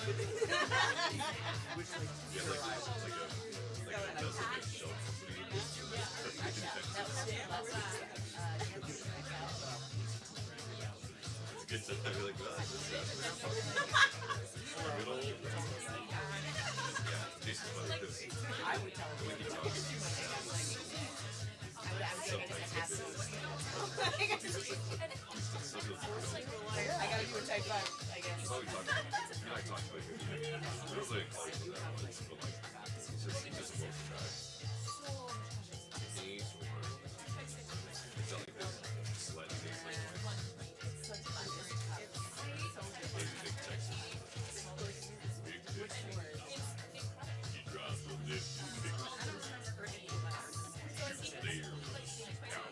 I gotta do a type 5, I guess.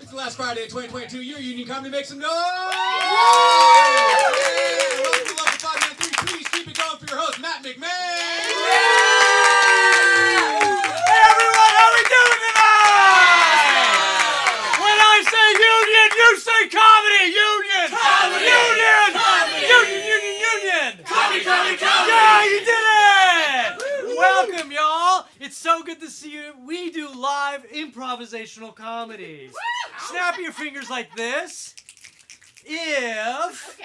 It's the last Friday of 2022. Your Union Comedy, make some noise! Welcome to Level 593. Please keep it going for your host, Matt McMahon. Hey everyone, how we doing tonight? When I say union, you say comedy. Union. Comedy. Union. Comedy. Union. Comedy. Yeah, you did it. Welcome, y'all. It's so good to see you. We do live improvisational comedy. Snap your fingers like this if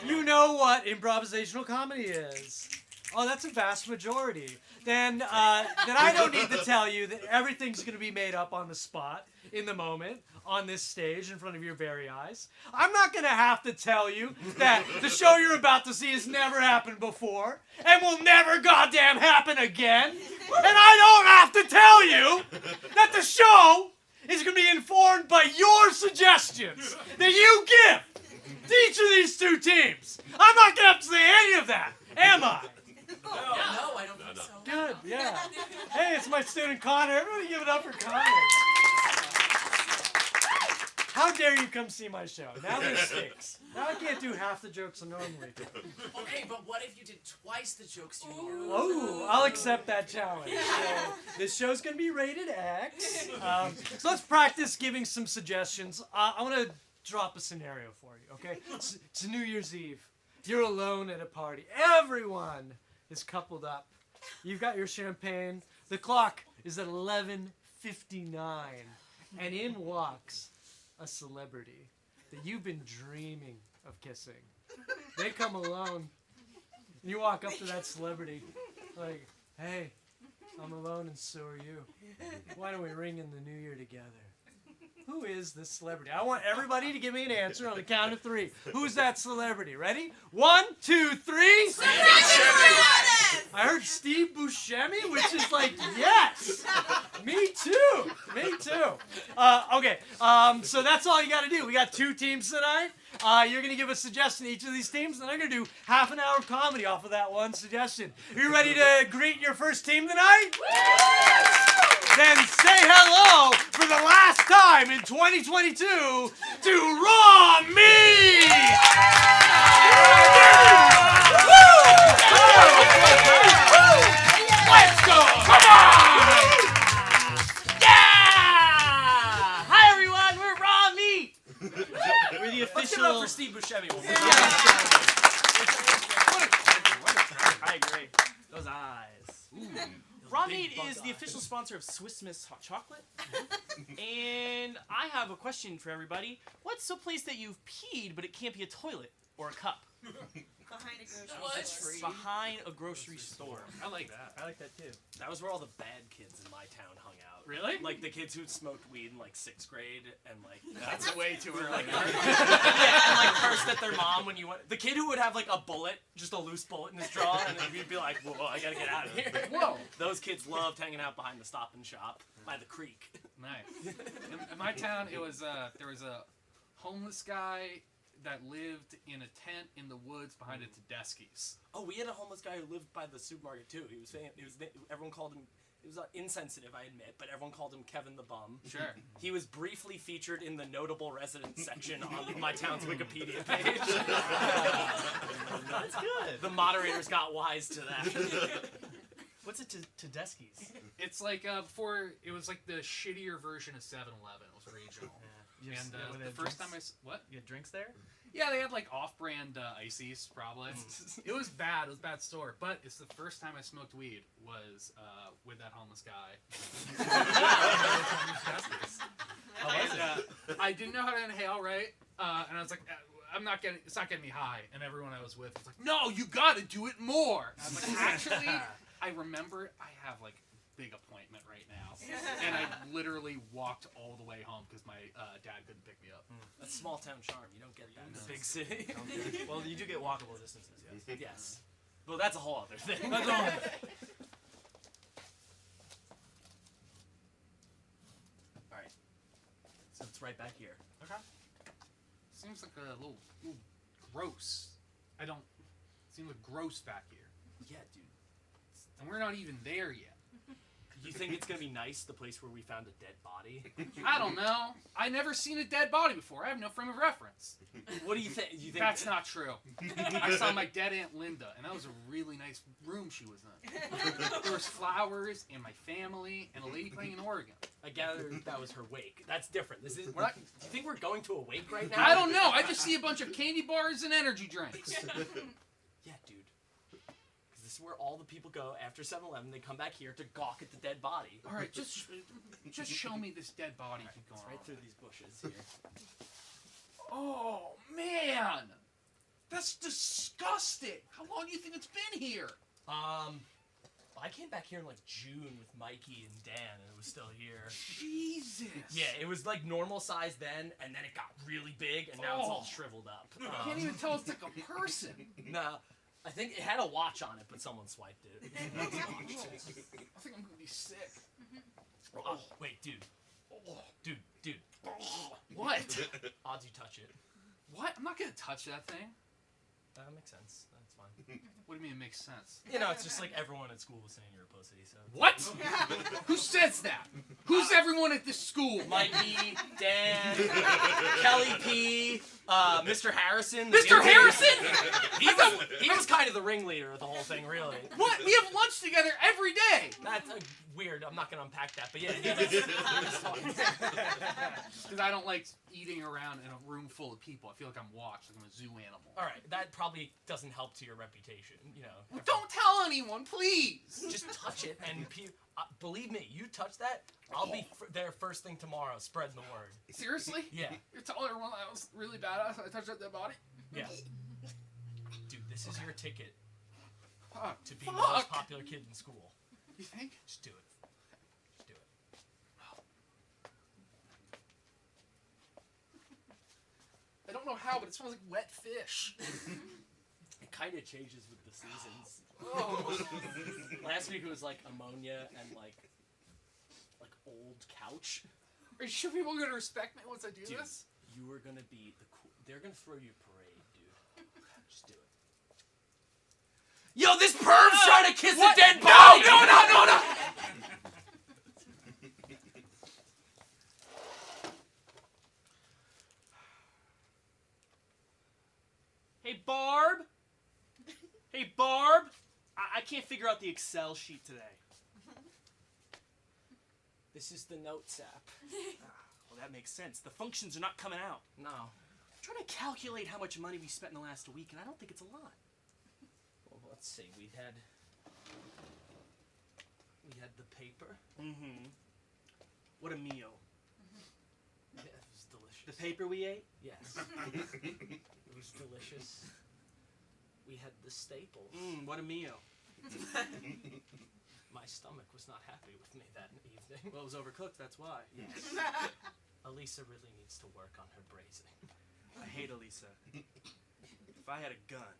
you know what improvisational comedy is. Oh, that's a vast majority. Then I don't need to tell you that everything's going to be made up on the spot, in the moment, on this stage, in front of your very eyes. I'm not going to have to tell you that the show you're about to see has never happened before and will never goddamn happen again. And I don't have to tell you that the show is going to be informed by your suggestions that you give to each of these two teams. I'm not going to have to say any of that, am I? No, I don't think so. Good, yeah. Hey, it's my student Connor. Everybody give it up for Connor. How dare you come see my show? Now there's stakes. Now I can't do half the jokes I normally do. Okay, but what if you did twice the jokes you normally do? Oh, I'll accept that challenge. So, this show's going to be rated X. So let's practice giving some suggestions. I want to drop a scenario for you, okay? It's New Year's Eve. You're alone at a party. Everyone is coupled up. You've got your champagne. The clock is at 11:59. And in walks a celebrity that you've been dreaming of kissing. They come alone. You walk up to that celebrity like, hey, I'm alone and so are you. Why don't we ring in the new year together? Who is this celebrity? I want everybody to give me an answer on the count of 3. Who's that celebrity? Ready? 1, 2, 3. Steve Buscemi! I heard Steve Buscemi, which is like, yes! Me too! Me too. Okay, so that's all you got to do. We got 2 teams tonight. You're going to give a suggestion to each of these teams, and I'm going to do half an hour of comedy off of that one suggestion. Are you ready to greet your first team tonight? Then say hello for the last time in 2022 to Raw Meat! Let's go! Come on! Yeah! Hi everyone, we're Raw Meat! We're the official... Let's give it up for Steve Buscemi. I agree. Those eyes. Raw Meat is the official sponsor of Swiss Miss Hot Chocolate. And I have a question for everybody. What's a place that you've peed, but it can't be a toilet or a cup? Behind a grocery store. Behind a grocery store. I like that. I like that too. That was where all the bad kids in my town hung out. Really? Like the kids who smoked weed in like 6th grade and like That's way too early. yeah, and like cursed at their mom when you went. The kid who would have like a bullet, just a loose bullet in his jaw, and then you'd be like, "Whoa, I gotta get out of here." Whoa. Those kids loved hanging out behind the Stop and Shop by the creek. Nice. In my town, it was there was a homeless guy that lived in a tent in the woods behind a Tedeschi's. Oh, we had a homeless guy who lived by the supermarket too. Everyone called him. It was insensitive, I admit, but everyone called him Kevin the Bum. Sure. He was briefly featured in the notable residents section on my town's Wikipedia page. That's good. The moderators got wise to that. What's it to Tedeschi's? It's like before it was like the shittier version of 7-Eleven. It was regional. And the first time what? You get drinks there? Yeah, they had like off-brand ices, probably. It was bad. It was a bad store. But it's the first time I smoked weed was with that homeless guy. I didn't know how to inhale right, and I was like, it's not getting me high. And everyone I was with was like, no, you got to do it more. And I was like, actually, I remember I have like big appointment right now, and I literally walked all the way home because my dad couldn't pick me up. That's small town charm. You don't get that in the big city. Well, you do get walkable distances, yes. Yes. Well, that's a whole other thing. That's all. Alright. So it's right back here. Okay. Seems like a little gross. Seems like gross back here, Yeah, dude. and we're not even there yet. You think it's gonna be nice, the place where we found a dead body? I don't know. I never seen a dead body before. I have no frame of reference. What do you think? You think That's not true. I saw my dead Aunt Linda, and that was a really nice room she was in. There was flowers and my family and a lady playing an organ. I gather that was her wake. That's different. This is. We're not. You think we're going to a wake right now? I don't know. I just see a bunch of candy bars and energy drinks. Yeah, dude. Because this is where all the people go after 7-Eleven. They come back here to gawk at the dead body. All right, just show me this dead body. Keep going. It's right through these bushes here. Oh man, that's disgusting. How long do you think it's been here? I came back here in like June with Mikey and Dan, and it was still here. Jesus. Yeah, it was like normal size then, and then it got really big, and now it's all shriveled up. I can't even tell it's like a person. No, I think it had a watch on it, but someone swiped it. I think I'm gonna be sick. Oh, wait, dude. Dude. What? Odds you touch it. What? I'm not gonna touch that thing. That makes sense. That's fine. What do you mean it makes sense? You know, it's just like everyone at school was saying you're a pussy, so. What? Who says that? Who's everyone at this school? Mikey, Dan, Kelly P, Mr. Harrison. Mr. Harrison? He was kind of the ringleader of the whole thing, really. What? We have lunch together every day. That's weird. I'm not going to unpack that, but yeah. Because I don't like eating around in a room full of people. I feel like I'm watched, like I'm a zoo animal. All right, that probably doesn't help to your reputation, you know. Well, don't tell anyone, please. Just touch it, and believe me, you touch that, I'll be there first thing tomorrow, spreading the word. Seriously? Yeah. You're telling everyone that was really badass when I touched that dead body? Yeah. Dude, this is your ticket Fuck. to be the most popular kid in school. You think? Just do it. Just do it. I don't know how, but it smells like wet fish. It kind of changes with the seasons. Oh. Last week it was like ammonia and like old couch. Are you sure people are gonna respect me once I do Dude, this? you are gonna be the cool. They're gonna throw you a parade, dude. Just do it. Yo, this perv's trying to kiss What? a dead body. No! Hey, Barb. Hey, Barb. I can't figure out the Excel sheet today. This is the notes app. Well, that makes sense. The functions are not coming out. No. I'm trying to calculate how much money we spent in the last week, and I don't think it's a lot. Well, let's see. We had the paper. Mm-hmm. What a meal. Yeah, it was delicious. The paper we ate? Yes. It was delicious. We had the staples. What a meal. My stomach was not happy with me that evening. Well, it was overcooked, that's why. Yes. Elisa really needs to work on her braising. I hate Elisa. If I had a gun.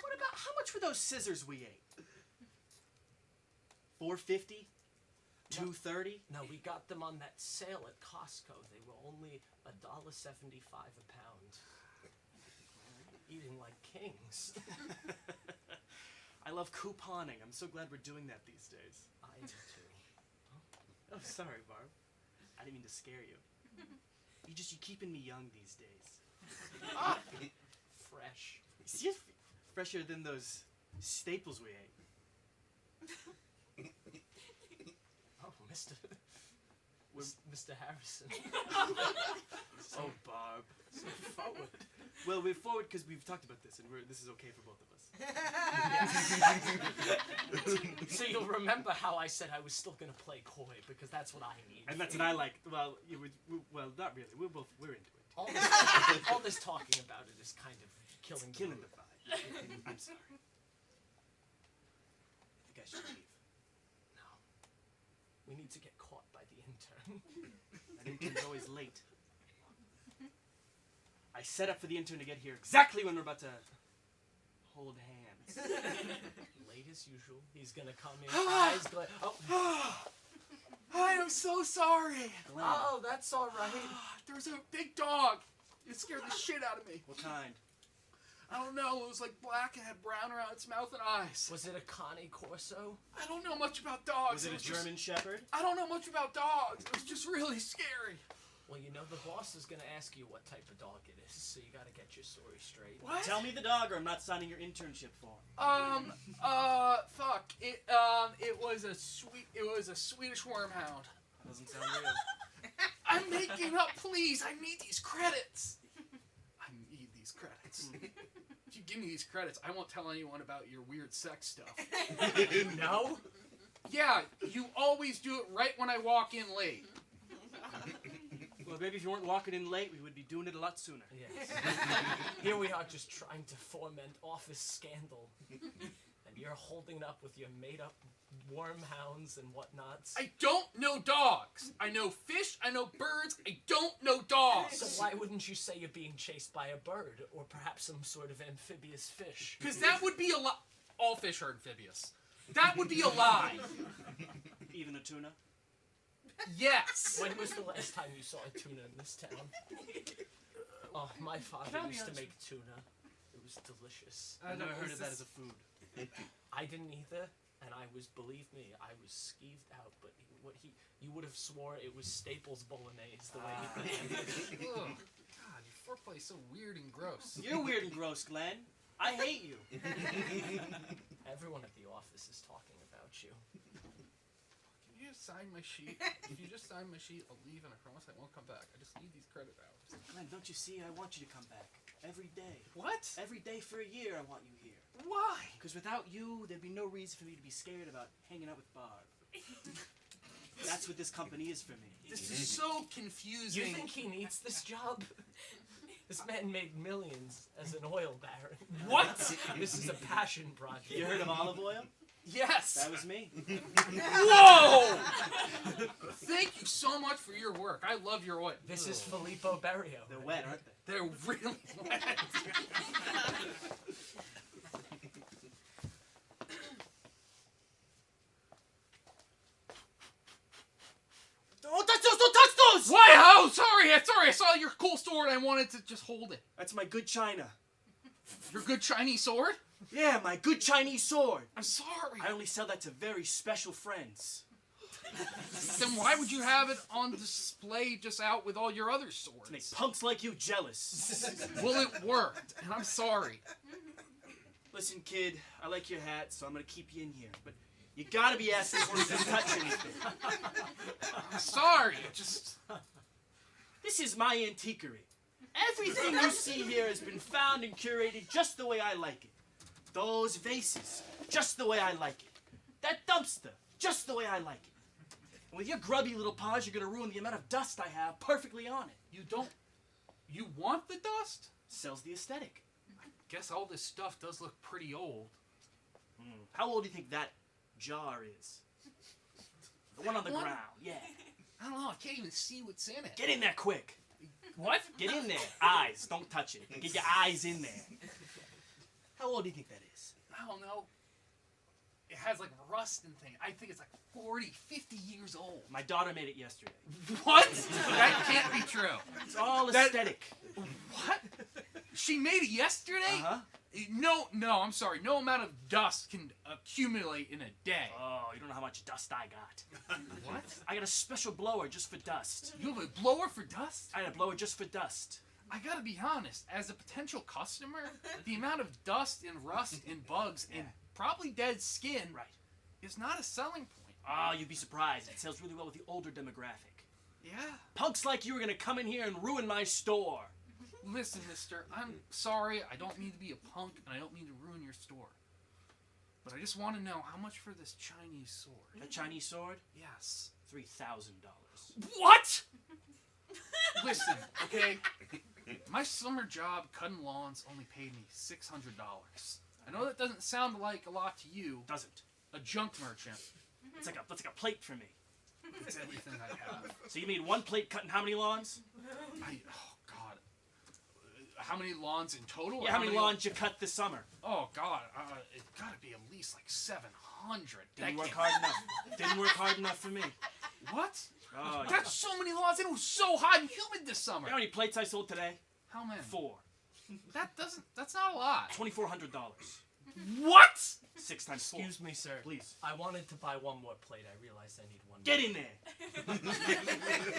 What about, how much were those scissors we ate? $4.50? $2.30? No, we got them on that sale at Costco. They were only $1.75 a pound. Eating like kings. I love couponing. I'm so glad we're doing that these days. I do too. Oh, sorry, Barb. I didn't mean to scare you. You're keeping me young these days. Fresh. See, it's fresher than those staples we ate. Oh, mister. Mr. Harrison. Oh, Barb. So forward. Well, we're forward because we've talked about this, and this is okay for both of us. So you'll remember how I said I was still gonna play coy because that's what I need. And that's what I like. Well, well, not really. We're into it. All this talking about it is kind of killing Killing the the vibe. I'm sorry. I think I should leave. No. We need to get caught by the intern. That intern's always late. I set up for the intern to get here exactly when we're about to hold hands. Late as usual. He's gonna come in. Eyes oh, I am so sorry. Glenn, oh, that's all right. There was a big dog. It scared the shit out of me. what kind? I don't know. It was like black and had brown around its mouth and eyes. Was it a Connie Corso? I don't know much about dogs. Was it a German Shepherd? I don't know much about dogs. It was just really scary. Well, you know the boss is gonna ask you what type of dog it is, so you gotta get your story straight. What? Tell me the dog, or I'm not signing your internship form. Fuck. It was a Swedish wormhound. Doesn't sound real. I'm making up, please. I need these credits. I need these credits. If you give me these credits, I won't tell anyone about your weird sex stuff. No? Yeah, you always do it right when I walk in late. Well, maybe if you weren't walking in late, we would be doing it a lot sooner. Yes. Here we are just trying to foment office scandal. And you're holding up with your made-up wormhounds and whatnots. I don't know dogs. I know fish, I know birds, I don't know dogs. So why wouldn't you say you're being chased by a bird, or perhaps some sort of amphibious fish? Because that would be a lie. All fish are amphibious. That would be a lie. Even a tuna? Yes. When was the last time you saw a tuna in this town? Oh, my father Can I be used to honest? make tuna. It was delicious. I've never heard of that as a food. I didn't either, and I was, believe me, I was skeeved out. But you would have swore it was Staples bolognese the way he put it. Ugh. God, your foreplay is so weird and gross. You're weird and gross, Glenn. I hate you. Everyone at the office is talking about you. Can you just sign my sheet? If you just sign my sheet, I'll leave and I promise I won't come back. I just need these credit hours. Glenn, don't you see? I want you to come back. Every day. What? Every day for a year, I want you here. Why? Because without you, there'd be no reason for me to be scared about hanging out with Barb. That's what this company is for me. This is so You confusing. think he needs this job? This man made millions as an oil baron. What? This is a passion project. You heard of olive oil? Yes. That was me. Whoa! Thank you so much for your work. I love your oil. This is Filippo Berio. They're wet, aren't they? They're really wet. Don't touch those! Don't touch those! What? Oh, sorry. I saw your cool sword and I wanted to just hold it. That's my good china. Your good Chinese sword? Yeah, my good Chinese sword. I'm sorry. I only sell that to very special friends. Then why would you have it on display just out with all your other To make swords? punks like you jealous. Well, it worked, and I'm sorry. Listen, kid, I like your hat, so I'm gonna keep you in here. But you gotta be asking for me to touch anything. I'm sorry. Just This is my antiquery. Everything you see here has been found and curated just the way I like it. Those vases, just the way I like it. That dumpster, just the way I like it. And with your grubby little paws, you're gonna ruin the amount of dust I have perfectly on it. you don't. You want the dust? Sells the aesthetic. Guess all this stuff does look pretty old. How old do you think that jar is? The one on the What? ground, yeah. I don't know. I can't even see what's in it. Get in there quick. What? Get in there. Eyes, don't touch it. Get your eyes in there. How old do you think that is? I don't know. It has like rust and thing. I think it's like 40, 50 years old. My daughter made it yesterday. What? That can't be true. It's all That- aesthetic. What? She made it yesterday? Uh-huh. No, I'm sorry. No amount of dust can accumulate in a day. Oh, you don't know how much dust I got. What? I got a special blower just for dust. You have a blower for dust? I had a blower just for dust. I gotta be honest, as a potential customer, the amount of dust and rust and bugs and probably dead skin Right. is not a selling point. Oh, you'd be surprised. It sells really well with the older demographic. Yeah. Punks like you are gonna come in here and ruin my store. Listen, mister, I'm sorry. I don't mean to be a punk, and I don't mean to ruin your store. But I just want to know how much for this Chinese sword. A Chinese sword? Yes. $3,000. What? Listen, okay? My summer job cutting lawns only paid me $600. I know that doesn't sound like a lot to you, Doesn't. a junk merchant. It's like a plate for me. It's everything I have. So you made one plate cutting how many lawns? Oh, God. How many lawns in total? Yeah, how many lawns you cut this summer? Oh, God. It's got to be at least like 700. Didn't That work can't- hard enough. Didn't work hard enough for me. What? Oh, yeah. That's so many lawns, and it was so hot and humid this summer. You know how many plates I sold today? How many? 4. That's not a lot. $2,400. What? 6 times 4. Excuse me, sir. Please. I wanted to buy one more plate. I realized I need one. Get in there.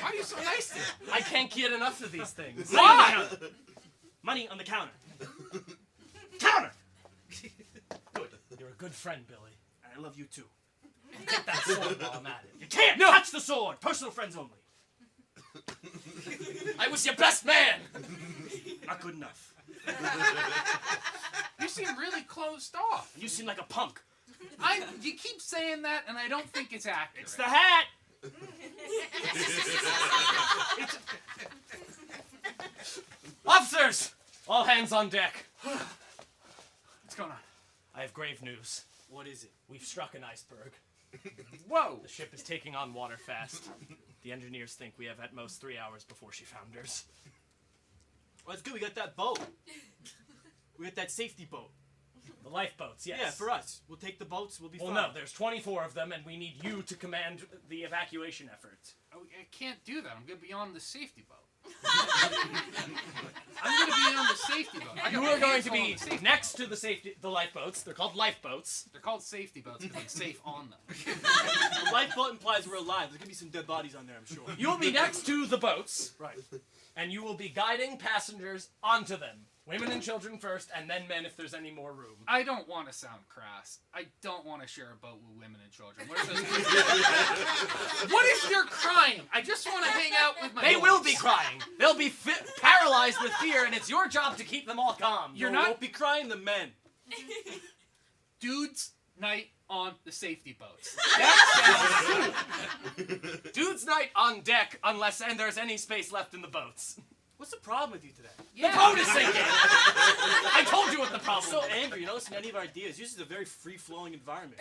Why are you so nice to him? I can't get enough of these things. Why? Money on the counter. Counter! Good. You're a good friend, Billy. And I love you too. Get that sword while I'm at it. You can't touch the sword! Personal friends only. I was your best man! Not good enough. You seem really closed off. You seem like a punk. You keep saying that, and I don't think it's accurate. It's the hat! Officers! All hands on deck. What's going on? I have grave news. What is it? We've struck an iceberg. Whoa. The ship is taking on water fast. The engineers think we have at most 3 hours before she founders. Well, it's good. We got that boat. We got that safety boat. The lifeboats, yes. Yeah, for us. We'll take the boats. We'll be Well, fine. no, there's 24 of them, and we need you to command the evacuation effort. I can't do that. I'm going to be on the safety boat. I'm going to be on the safety boat. I got You my are going hands to on be the safety next to the lifeboats. They're called lifeboats. They're called safety boats because I'm safe on them. The lifeboat implies we're alive. There's gonna be some dead bodies on there, I'm sure. You will be next to the boats, Right. and you will be guiding passengers onto them. Women and children first, and then men if there's any more room. I don't want to sound crass. I don't want to share a boat with women and children. What if, what if they're crying? I just want to hang out with my They will boys. be crying. They'll be paralyzed with fear, and it's your job to keep them all calm. You're No, not- won't be crying, the men. Dudes night on the safety boats. That sounds Dude's night on deck, unless there's any space left in the boats. What's the problem with you today? yeah. The boat is sinking! I told you what the problem So was. angry. You don't listen to any of our ideas. This is a very free-flowing environment.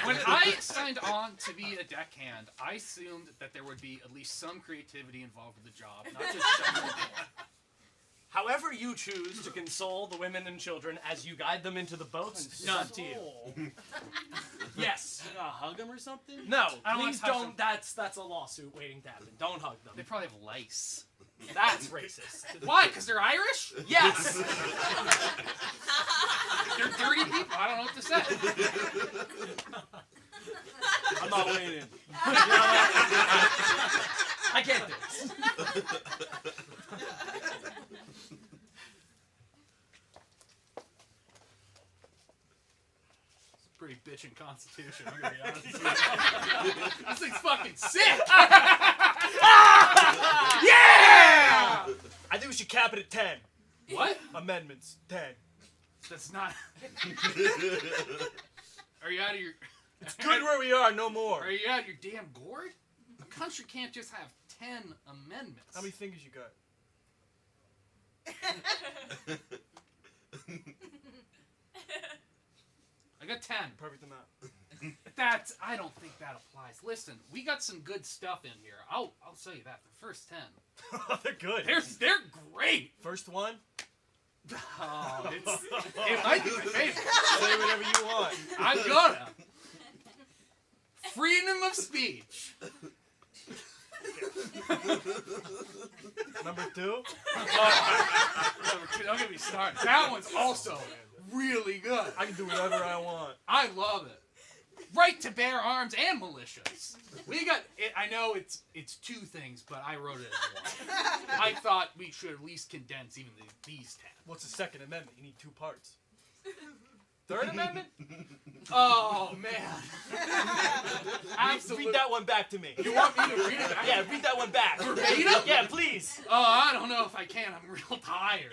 When I signed on to be a deckhand, I assumed that there would be at least some creativity involved with the job, not just shoveling dick. However you choose to console the women and children as you guide them into the boats, it's up to you. Yes. You gotta hug them or something? No, I don't wanna please touch don't. them. That's a lawsuit waiting to happen. Don't hug They them. probably have lice. That's racist. Why? Because they're Irish? Yes! They're dirty people. I don't know what to say. I'm not weighing in. I get this. Pretty bitchin' constitution, I'm gonna be honest with you. This thing's fucking sick! Yeah! I think we should cap it at 10. What? Amendments. 10. That's not... Are you out of your... Good where we are, no more. Are you out of your damn gourd? A country can't just have 10 amendments. How many fingers you got? I got 10. Perfect amount. I don't think that applies. Listen, we got some good stuff in here. I'll tell you that. The first 10. They're good. They're great. First one, Oh, it might be my favorite. say whatever you want. I'm gonna. Freedom of speech. Number 2? Don't get me started. That one's also really good. I can do whatever I want. I love it. Right to bear arms and militias. We got it. I know it's 2 things, but I wrote it as 1. I thought we should at least condense even these 10. What's the Second Amendment? You need 2 parts. Third Amendment? Oh man. Absolutely. Read that one back to me. You want me to read it back? Yeah, read that one back. Verbatim? Yeah, please. Oh, I don't know if I can. I'm real tired.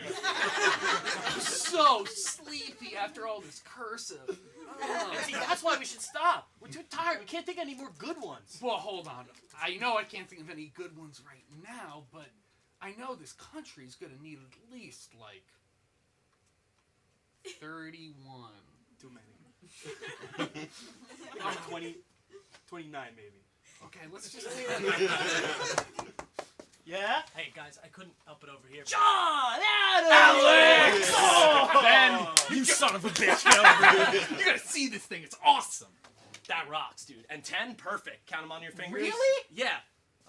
I'm so sleepy after all this cursive. And see, that's why we should stop. We're too tired. We can't think of any more good ones. Well, hold on. I know I can't think of any good ones right now, but I know this country's gonna need at least, like, 31. Too many. 20, 29 maybe. Okay, let's just say that. Yeah? Hey guys, I couldn't help it over here. John! Alex! Oh, Ben, you son of a bitch. Get over here. You gotta see this thing. It's awesome. That rocks, dude. And 10, perfect. Count them on your fingers. Really? Yeah.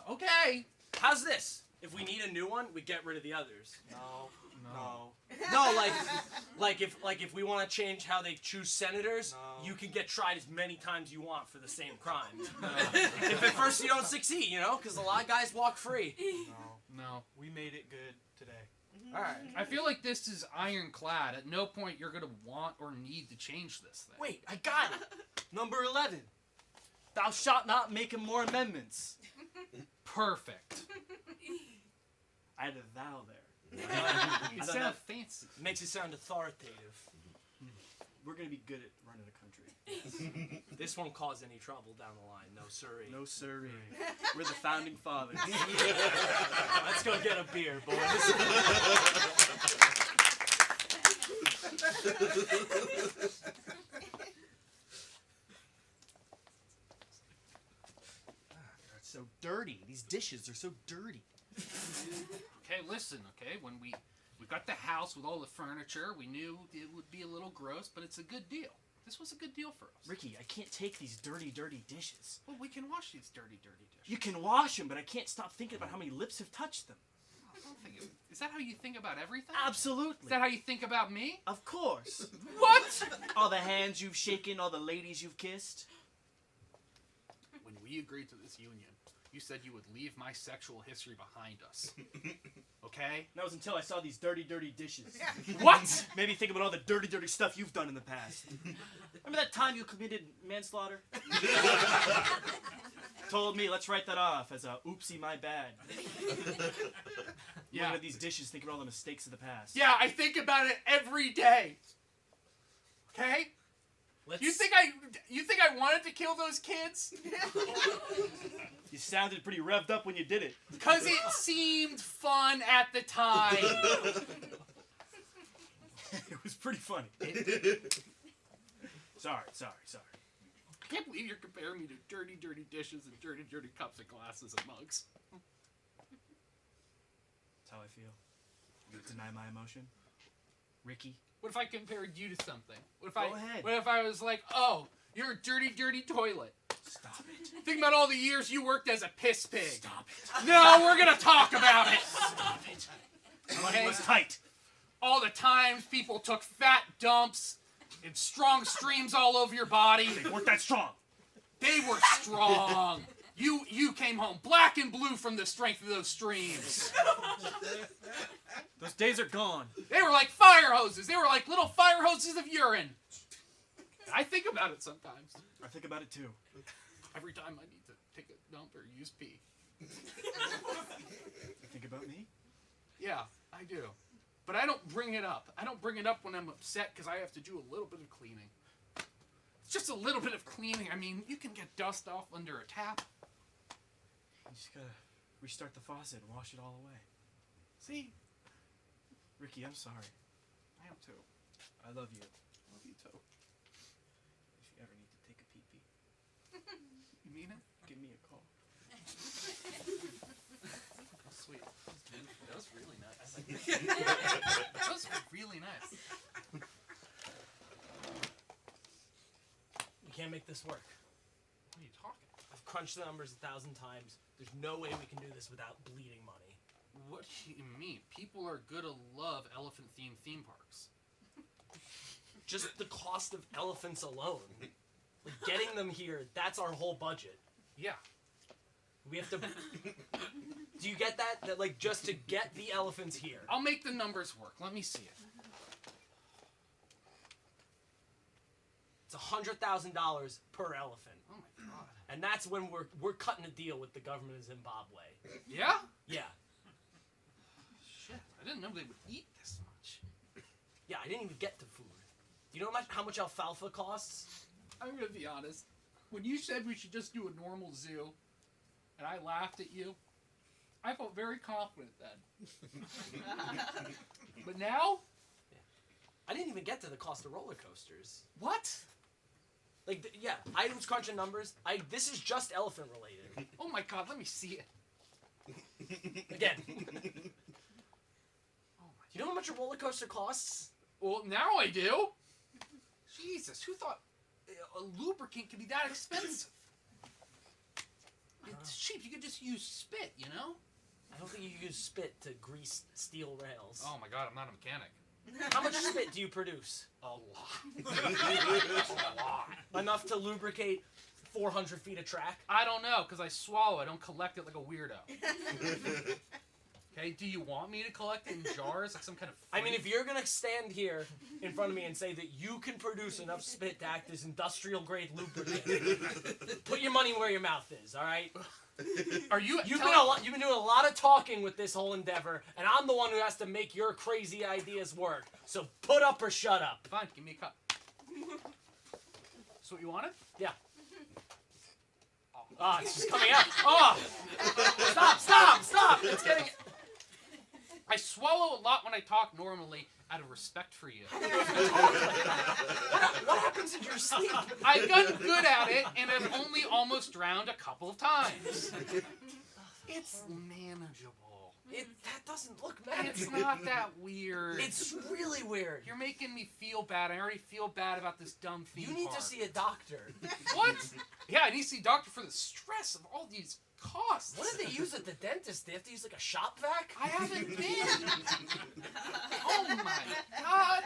Okay. How's this? If we need a new one, we get rid of the others. No. No. No, like if we want to change how they choose senators, you can get tried as many times you want for the same crime. If at first you don't succeed, you know, because a lot of guys walk free. No. We made it good today. All right. I feel like this is ironclad. At no point you're gonna want or need to change this thing. Wait, I got it. Number 11. Thou shalt not make more amendments. Perfect. I had a thou there. You I don't sound know. fancy. Makes it sound authoritative. We're gonna be good at running a country. This won't cause any trouble down the line. No siree. No siree. We're the founding fathers. Let's go get a beer, boys. It's so dirty. These dishes are so dirty. Okay, listen, okay? When we got the house with all the furniture, we knew it would be a little gross, but it's a good deal. This was a good deal for us. Ricky, I can't take these dirty, dirty dishes. Well, we can wash these dirty, dirty dishes. You can wash them, but I can't stop thinking about how many lips have touched them. I don't think is that how you think about everything? Absolutely. Is that how you think about me? Of course. What? All the hands you've shaken, all the ladies you've kissed. When we agreed to this union, you said you would leave my sexual history behind us. Okay? That was until I saw these dirty, dirty dishes. What? Made me think about all the dirty, dirty stuff you've done in the past. Remember that time you committed manslaughter? Told me, let's write that off as a oopsie, my bad. Yeah. Looking at these dishes, thinking about all the mistakes of the past. Yeah, I think about it every day. Okay? You think I wanted to kill those kids? You sounded pretty revved up when you did it. Because it seemed fun at the time. It was pretty funny. Sorry. I can't believe you're comparing me to dirty, dirty dishes and dirty, dirty cups and glasses and mugs. That's how I feel. You deny my emotion? Ricky? What if I compared you to something? What Go ahead. What if I was like, oh, you're a dirty, dirty toilet? Stop it. Think about all the years you worked as a piss pig. Stop it. No, we're gonna talk about it. Stop it. Money Okay. was tight. All the times people took fat dumps and strong streams all over your body. They weren't that strong. They were strong. You came home black and blue from the strength of those streams. Those days are gone. They were like fire hoses. They were like little fire hoses of urine. I think about it sometimes. I think about it too. Every time I need to take a dump or use pee. You think about me? Yeah, I do. But I don't bring it up. I don't bring it up when I'm upset because I have to do a little bit of cleaning. It's just a little bit of cleaning. I mean, you can get dust off under a tap. You just gotta restart the faucet and wash it all away. See? Ricky, I'm sorry. I am too. I love you. I love you too. If you ever need to take a pee-pee, You mean it? give me a call. Oh, sweet. That was really nice. That was really nice. We can't make this work. What are you talking? I've crunched the numbers 1,000 times. There's no way we can do this without bleeding money. What do you mean? People are gonna love elephant-themed theme parks. Just the cost of elephants alone. Like, getting them here, that's our whole budget. Yeah. We have to... Do you get that? That, like, just to get the elephants here. I'll make the numbers work. Let me see it. It's $100,000 per elephant. Oh my god. And that's when we're cutting a deal with the government of Zimbabwe. Yeah? Yeah. Shit, I didn't know they would eat this much. Yeah, I didn't even get to food. You know how much alfalfa costs? I'm gonna be honest. When you said we should just do a normal zoo, and I laughed at you, I felt very confident then. But now, I didn't even get to the cost of roller coasters. what? Like, yeah, I was crunching numbers. This is just elephant related. Oh my god, let me see it. Again, Oh my you know how much a roller coaster costs? Well, now I do. Jesus, who thought a lubricant could be that expensive? It's cheap. You could just use spit, you know? I don't think you use spit to grease steel rails. Oh my god, I'm not a mechanic. How much spit do you produce? A lot. A lot. Enough to lubricate 400 feet of track? I don't know, because I swallow. I don't collect it like a weirdo. Okay, do you want me to collect it in jars like some kind of I mean, freak? if you're gonna stand here in front of me and say that you can produce enough spit to act as industrial grade lubricant, put your money where your mouth is, all right? Are you You've telling- been doing a lot of talking with this whole endeavor, and I'm the one who has to make your crazy ideas work. So put up or shut up. Fine, give me a cup. So what you wanted? Yeah. Ah, it's just coming out. Oh! Stop! It's getting. I swallow a lot when I talk normally out of respect for you. What happens in your sleep? I've gotten good at it, and I've only almost drowned a couple of times. It's manageable. That doesn't look It's manageable. not that weird. It's really weird. You're making me feel bad. I already feel bad about this dumb theme You need park. to see a doctor. What? Yeah, I need to see a doctor for the stress of all these costs. What did they use at the dentist? They have to use like a shop vac? I haven't been. Oh my god.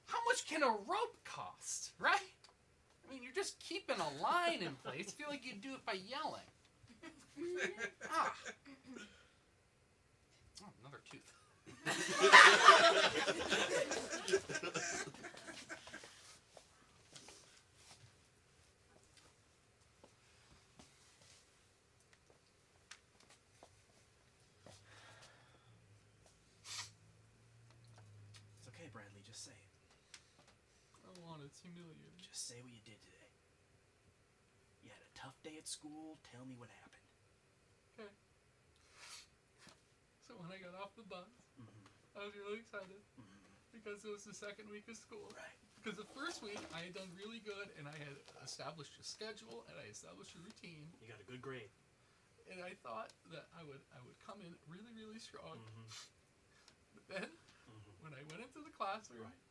How much can a rope cost, right? I mean, you're just keeping a line in place. I feel like you'd do it by yelling. Ah. Oh, another tooth. It's okay, Bradley. Just say it. I want it's humiliating. Just say what you did today. You had a tough day at school. Tell me what happened. Okay. So when I got off the bus, Mm-hmm. I was really excited because it was the second week of school. Right. Because the first week I had done really good and I had established a schedule and I established a routine You got a good grade. and I thought that I would come in really, really strong. Mm-hmm. But then when I went into the classroom Right.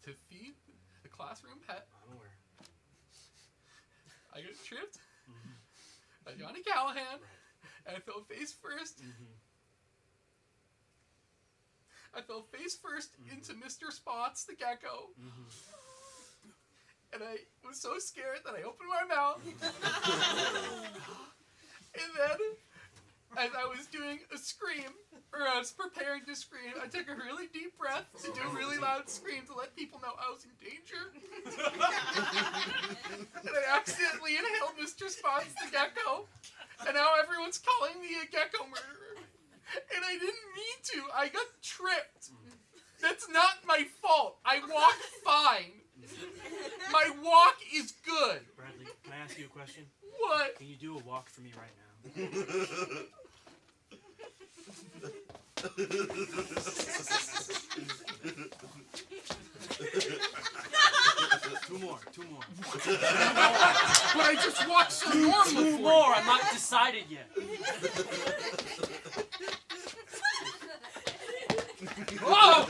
to feed the classroom pet, I'm aware. I got tripped by Johnny Callahan Right. and I fell face first. Mm-hmm. I fell face first into Mr. Spots, the gecko. And I was so scared that I opened my mouth. And then, as I was doing a scream, or I was preparing to scream, I took a really deep breath to do a really loud scream to let people know I was in danger. And I accidentally inhaled Mr. Spots, the gecko. And now everyone's calling me a gecko murderer. And I didn't mean to. I got tripped. That's not my fault. I walk fine. My walk is good. Bradley, can I ask you a question? What? Can you do a walk for me right now? Two more. But I just walked so normal for Two you. more. I'm not decided yet. Whoa!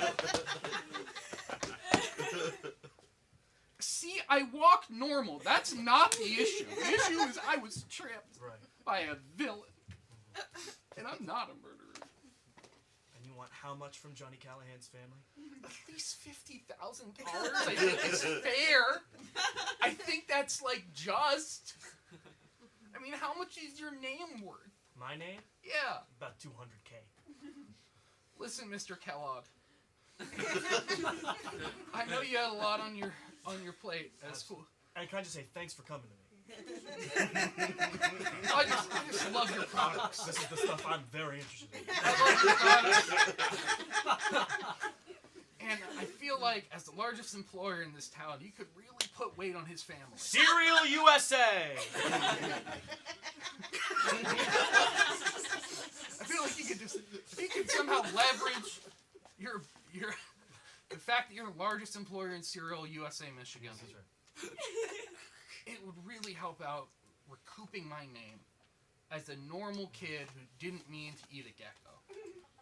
See, I walk normal. That's not the issue. The issue is I was tripped Right. by a villain. And I'm not a murderer. And you want how much from Johnny Callahan's family? At least $50,000. I think it's fair. I think that's like just. I mean, how much is your name worth? My name? Yeah. About 200K. Listen, Mr. Kellogg. I know you had a lot on your plate at school. And can I just say thanks for coming to me? I just love your products. This is the stuff I'm very interested in. I love your products. And I feel like, as the largest employer in this town, you could really put weight on his family. Cereal USA! I feel like if you could somehow leverage the fact that you're the largest employer in Cereal USA, Michigan. That's right. It would really help out recouping my name as a normal kid who didn't mean to eat a gecko.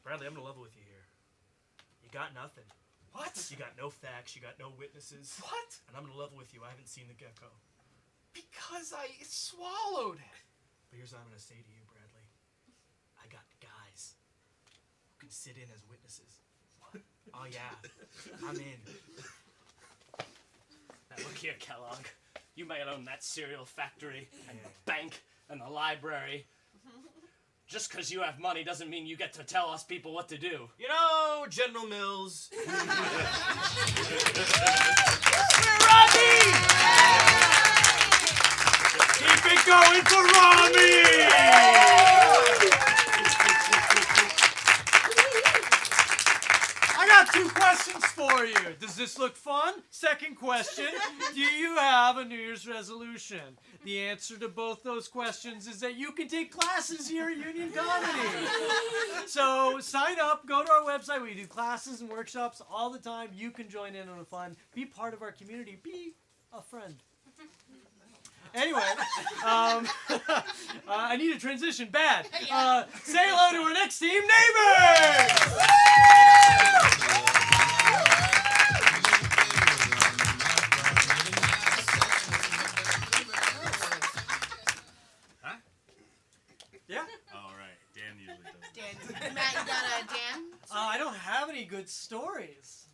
Bradley, I'm gonna level with you here. You got nothing. What? You got no facts, you got no witnesses. What? And I'm gonna level with you, I haven't seen the gecko. Because I swallowed it. But here's what I'm gonna say to you, Bradley. I got guys who can sit in as witnesses. Oh yeah, I'm in. Now look here, Kellogg. You may own that cereal factory and the bank and the library. Just because you have money doesn't mean you get to tell us people what to do. You know, General Mills. Robbie! Keep it going for Rami! I got 2 questions for you. Does this look fun? Second question, do you have a New Year's resolution? The answer to both those questions is that you can take classes here at Union Comedy. So sign up, go to our website. We do classes and workshops all the time. You can join in on the fun. Be part of our community. Be a friend. Anyway, I need a transition bad. Say hello to our next team, Neighbors! Yeah? All right, Dan usually does. Dan, Matt, you got a Dan? I don't have any good stories.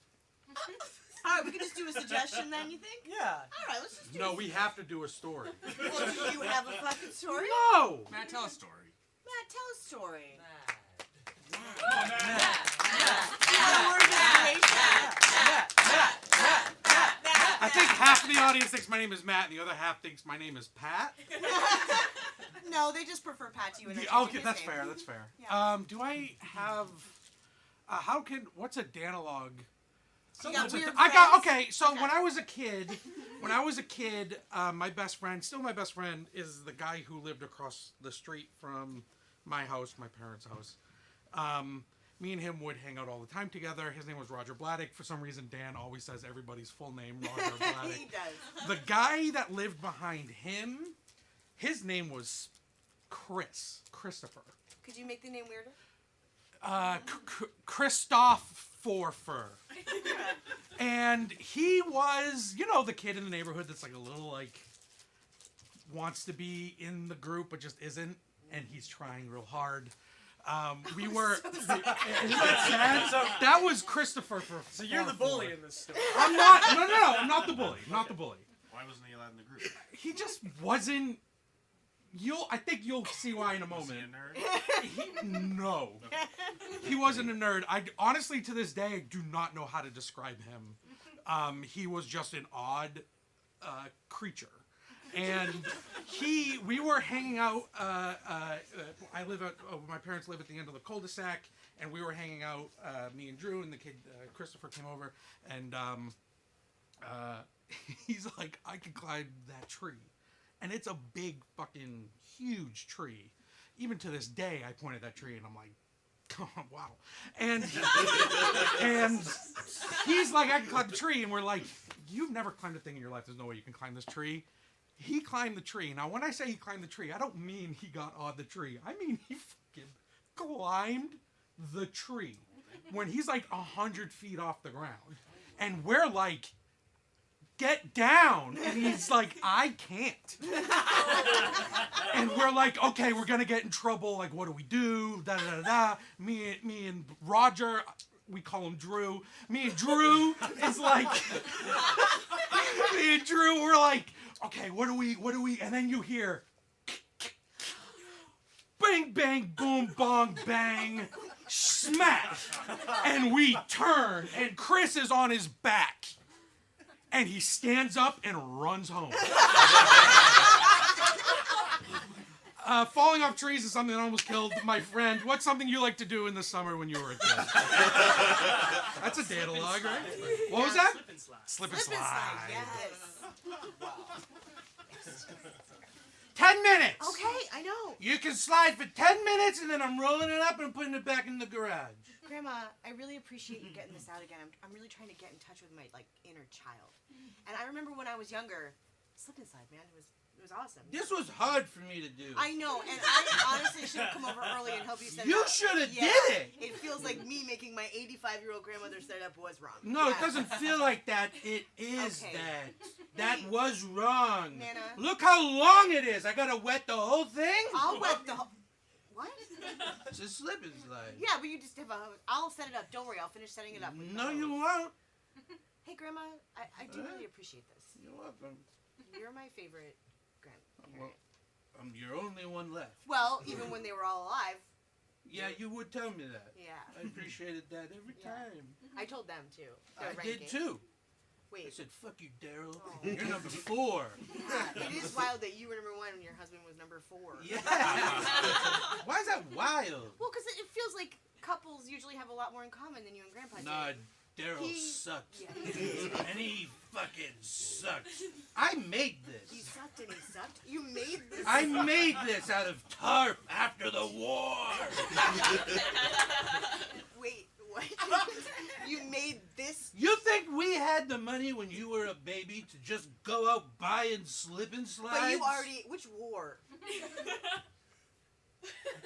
All right, we can just do a suggestion then, you think? Yeah. All right, let's just do No, a we have to do a story. Well, do you have a fucking story? No! Matt, tell a story. Matt, tell a story. I think half of the audience thinks my name is Matt, and the other half thinks my name is Pat. No, they just prefer Pat to you. And Okay, that's fair. That's fair. Yeah. Do I have? What's a Danalog? You got weird Okay. So Okay. when I was a kid, my best friend, still my best friend, is the guy who lived across the street from my house, my parents' house. Me and him would hang out all the time together. His name was Roger Bladdick. For some reason, Dan always says everybody's full name, Roger Bladdick. He does. The guy that lived behind him, his name was Christopher. Could you make the name weirder? Christopher. And he was, the kid in the neighborhood that's like a little wants to be in the group but just isn't, and he's trying real hard. We were. Isn't that sad? So that was Christopher for. So you're the bully in this story. I'm not. No, I'm not the bully. I'm not the bully. Why wasn't he allowed in the group? He just wasn't. I think you'll see why in a Was he moment. a nerd? No. He wasn't a nerd. I honestly, to this day, do not know how to describe him. He was just an odd creature. And we were hanging out. My parents live at the end of the cul-de-sac, and we were hanging out. Me and Drew and the kid Christopher came over, and he's like, "I could climb that tree," and it's a big, fucking huge tree. Even to this day, I point at that tree and I'm like, "Oh, wow!" And he's like, "I can climb the tree," and we're like, "You've never climbed a thing in your life. There's no way you can climb this tree." He climbed the tree. Now, when I say he climbed the tree, I don't mean he got on the tree. I mean he fucking climbed the tree when he's like 100 feet off the ground. And we're like, "Get down." And he's like, "I can't." And we're like, "Okay, we're going to get in trouble. Like, what do we do?" Da, da, da, da. Me and Roger, we call him Drew. Me and Drew is like, me and Drew, we're like, "Okay, what do we, and then you hear, bang, bang, boom, bong, bang. Smack! And we turn, and Chris is on his back. And he stands up and runs home. Falling off trees is something that almost killed my friend. What's something you like to do in the summer when you were a kid? That's a datalogue, right? What was that? Slip and slide. Slip and Slip and slide, slide. yes. 10 minutes! Okay, I know. You can slide for 10 minutes, and then I'm rolling it up and putting it back in the garage. Grandma, I really appreciate you getting this out again. I'm really trying to get in touch with my inner child. And I remember when I was younger, slip and slide, man, it was awesome. This was hard for me to do. I know, and I honestly should have come over early and helped you set it You up. should have Yeah, did it. It feels like me making my 85-year-old grandmother set it up was wrong. No, it Yeah. doesn't feel like that. It is Okay. that. That was wrong. Nana. Look how long it is. I gotta wet the whole thing. I'll wet the What? It's a slip and slide. Yeah, but you just have I'll set it up. Don't worry, I'll finish setting it up. with No, the you hose. won't. Hey, Grandma, I do really appreciate this. You're welcome. You're my favorite grandparent. Well, I'm your only one left. Well, even when they were all alive. Yeah, you would tell me that. Yeah. I appreciated that every Yeah. time. I told them too. Their I ranking. did too. I Wait. said, "Fuck you, Daryl. Oh. You're number 4." Yeah, it is wild that you were number 1 and your husband was number 4. Yeah. Why is that wild? Well, because it feels like couples usually have a lot more in common than you and Grandpa do. Nah, Daryl He- sucked. Yeah, he did. And he fucking sucked. I made this. He sucked and he sucked. You made this. I made this out of tarp after the war. Wait, what? You made this? You think we had the money when you were a baby to just go out buying slip and slides? But you already. Which war?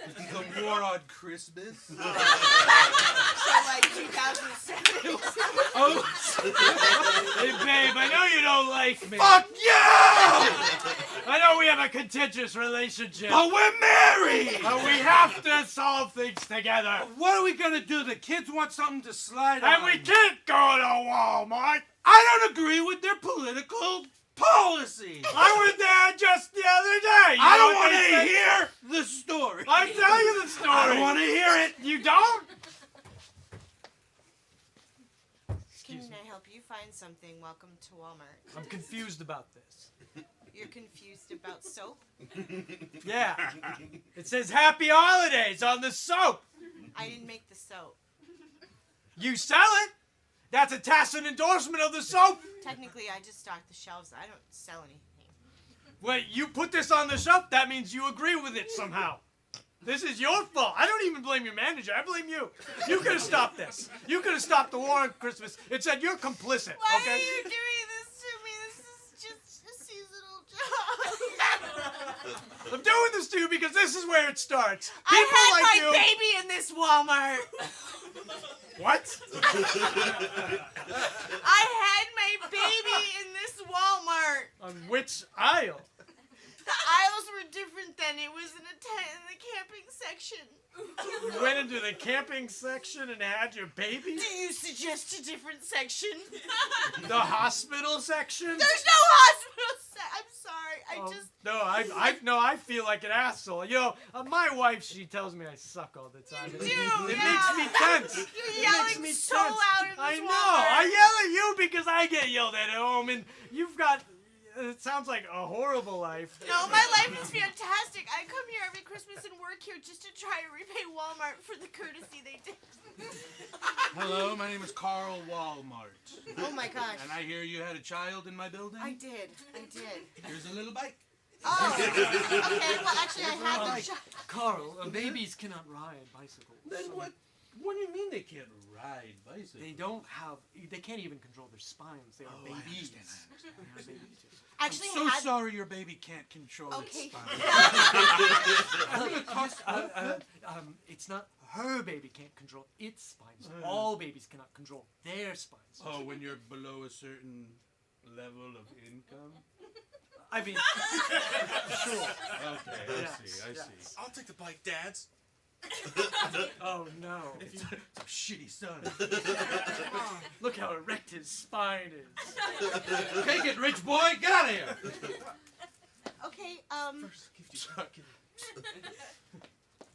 The war on Christmas. So like 2007. Oh, Hey, babe, I know you don't like me. fuck you! I know we have a contentious relationship. But we're married! But we have to solve things together. What are we gonna do? The kids want something to slide on. And we can't go to Walmart. I don't agree with their political policy. I was there just the other day. You I know don't what want they to say? hear the story. I tell you the story. I don't want to hear it. You don't? Can I help you find something? Welcome to Walmart. I'm confused about this. You're confused about soap? Yeah. It says Happy Holidays on the soap. I didn't make the soap. You sell it? That's a tacit endorsement of the soap. Technically, I just stock the shelves. I don't sell anything. Wait, you put this on the shelf? That means you agree with it somehow. This is your fault. I don't even blame your manager. I blame you. You could have stopped this. You could have stopped the war on Christmas. It said you're complicit. Why Okay? are you doing this to me? This is just a seasonal job. I'm doing this to you because this is where it starts. I had my People like you. baby in this Walmart. What? I had my baby in this Walmart. On which aisle? The aisles were different then. It was in the camping section. You went into the camping section and had your baby? Do you suggest a different section? The hospital section? There's no hospital I'm sorry. Oh, no, I feel like an asshole. You know, my wife, she tells me I suck all the time. You do, It yeah. makes me tense. You're It yelling makes me so tense. loud in this I know. Walmart. I yell at you because I get yelled at home, and you've got. It sounds like a horrible life. No, my life is fantastic. I come here every Christmas and work here just to try to repay Walmart for the courtesy they did. Hello, my name is Carl Walmart. Oh my gosh. And I hear you had a child in my building? I did. Here's a little bike. Oh. Okay, well actually I had the shot. Carl, babies cannot ride bicycles. Then what do you mean they can't ride bicycles? They can't even control their spines. They are Oh, I babies. understand. They are babies too. Actually, I'm so we had sorry your baby can't control Okay. its spine. It's not her baby can't control its spines. All babies cannot control their spines. Oh, when you're below a certain level of income? I mean, sure. Okay, I Yes, see. yes. I'll take the bike, Dads. Oh no! It's a shitty son. Look how erect his spine is. Take it, rich boy. Get out of here. Okay,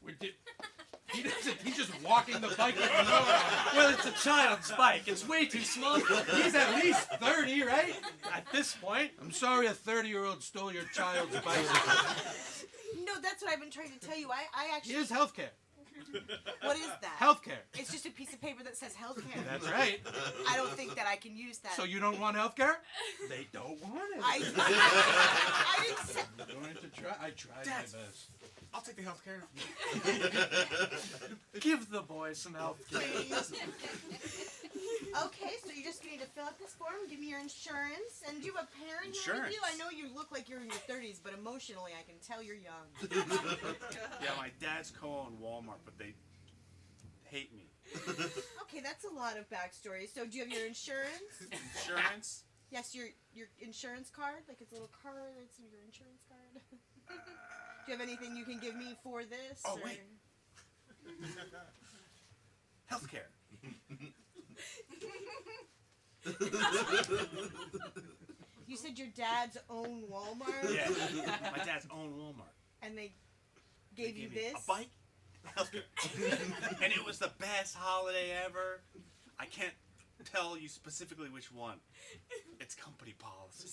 We did. He doesn't. He's just walking the bike with the motor on. Well, it's a child's bike. It's way too small. He's at least 30, right? At this point. I'm sorry a 30-year-old stole your child's bicycle. No, that's what I've been trying to tell you. I actually. Here's healthcare. What is that? Healthcare. It's just a piece of paper that says healthcare. That's right. I don't think that I can use that. So you don't want healthcare? They don't want it. I didn't say. I'm going to try. I tried my best. I'll take the healthcare. Give the boy some help. Please. Okay, so you just need to fill out this form, give me your insurance, and do you have a parent here with you? I Insurance? know you look like you're in your 30s, but emotionally I can tell you're young. Yeah, my dad's co-owned Walmart, but they hate me. Okay, that's a lot of backstory. So do you have your insurance? Insurance? Yes, your insurance card? Like it's a little card, it's your insurance card? Do you have anything you can give me for this? Oh, or- wait. Healthcare. You said your dad's own Walmart? Yeah, my dad's owned Walmart. And they They gave you me this? A bike? Healthcare. And it was the best holiday ever. I can't tell you specifically which one. It's company policy.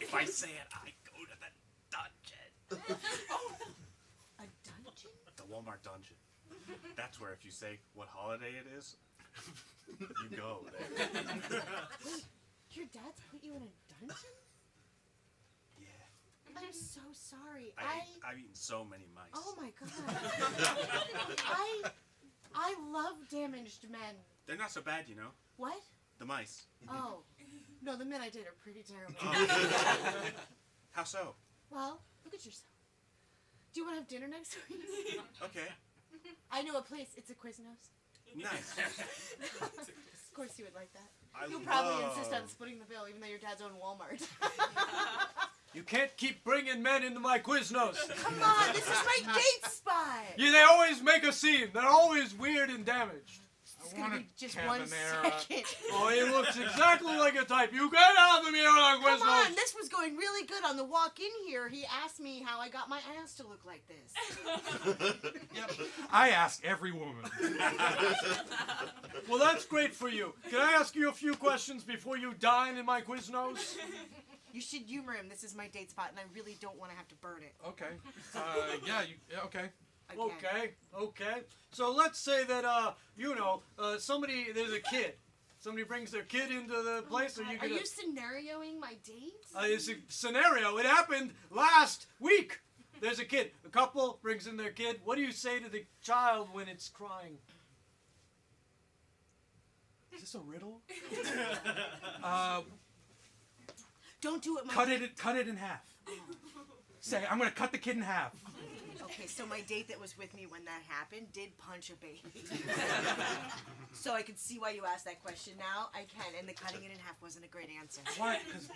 If I say it, I go to the dungeon. A dungeon? The Walmart dungeon. That's where if you say what holiday it is, you go there. Your dad's put you in a dungeon? Yeah. I'm so sorry. I've eaten so many mice. Oh my god. I love damaged men. They're not so bad, you know. What? The mice. Oh. No, the men I did are pretty terrible. How so? Well, look at yourself. Do you want to have dinner next week? Okay. I know a place. It's a Quiznos. Nice. Of course you would like that. You'll I probably insist on love- splitting the bill, even though your dad's own Walmart. You can't keep bringing men into my Quiznos. Come on, this is my date spot. Yeah, they always make a scene. They're always weird and damaged. It's I gonna want be just a 1 Cabanera. second. Oh, he looks exactly like a type. You can't have him here on Come Quiznos. on, this was going really good on the walk in here. He asked me how I got my ass to look like this. I ask every woman. Well, that's great for you. Can I ask you a few questions before you dine in my Quiznos? You should humor him. This is my date spot, and I really don't want to have to burn it. Okay. Okay. Again. Okay. So let's say that, there's a kid. Somebody brings their kid into the place, or you Are get you scenarioing my date? it's a scenario. It happened last week. There's a kid. A couple brings in their kid. What do you say to the child when it's crying? Is this a riddle? Don't do it, my Cut it in half. Say, I'm gonna cut the kid in half. Okay, so my date that was with me when that happened did punch a baby. So I can see why you asked that question now. I can, and the cutting it in half wasn't a great answer. Why? Because